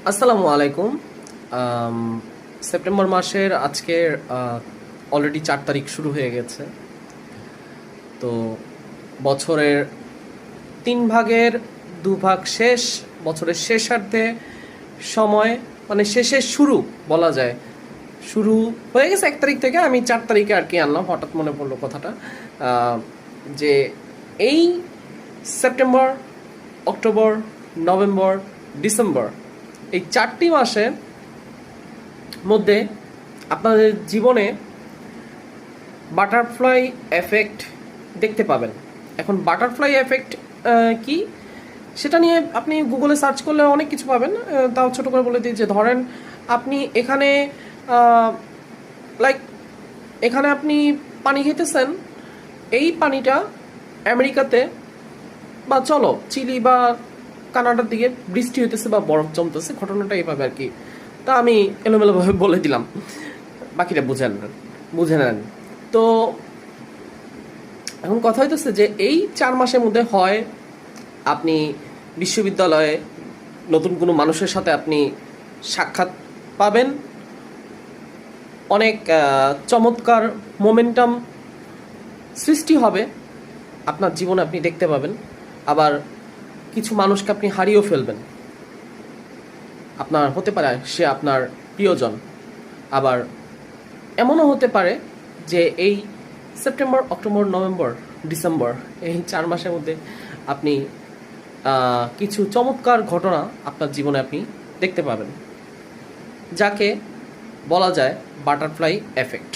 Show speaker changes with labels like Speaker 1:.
Speaker 1: আসসালামু আলাইকুম। আম, সেপ্টেম্বর মাসের আজকের অলরেডি 4 তারিখ শুরু হয়ে গেছে। তো বছরের 3 ভাগের 2 ভাগ শেষ, বছরের শেষার্ধে সময়, মানে শেষের শুরু বলা যায়। শুরু হয়ে গেছে 1 তারিখ থেকে, আমি 4 তারিখে আর কি আনলাম, হঠাৎ মনে পড়লো কথাটা। আহ, যে এই সেপ্টেম্বর, অক্টোবর, নভেম্বর, ডিসেম্বর, এই 4টি মাসের মধ্যে আপনাদের জীবনে বাটারফ্লাই এফেক্ট দেখতে পাবেন। এখন বাটারফ্লাই এফেক্ট কি, সেটা নিয়ে আপনি গুগলে সার্চ করলে অনেক কিছু পাবেন। তাও ছোট করে বলে দিই যে, ধরেন আপনি এখানে লাইক এখানে আপনি পানি খেতেছেন, এই পানিটা আমেরিকাতে বা চলো চিলি বা কানাডার দিকে বৃষ্টি হইতেছে বা বরফ জমতেছে, ঘটনাটা এইভাবে আর কি। তা আমি এলোমেলোভাবে বলে দিলাম, বাকিটা বুঝে নেন। তো এখন কথা হইতেছে যে এই 4 মাসের মধ্যে হয় আপনি বিশ্ববিদ্যালয়ে নতুন কোনো মানুষের সাথে আপনি সাক্ষাৎ পাবেন, অনেক চমৎকার মোমেন্টাম সৃষ্টি হবে আপনার জীবনে, আপনি দেখতে পাবেন। আবার কিছু মানুষকে আপনি হারিয়েও ফেলবেন, আপনার হতে পারে সে আপনার প্রিয়জন। আবার এমনও হতে পারে যে এই সেপ্টেম্বর, অক্টোবর, নভেম্বর, ডিসেম্বর, এই 4 মাসের মধ্যে আপনি কিছু চমৎকার ঘটনা আপনার জীবনে আপনি দেখতে পাবেন, যাকে বলা যায় বাটারফ্লাই এফেক্ট।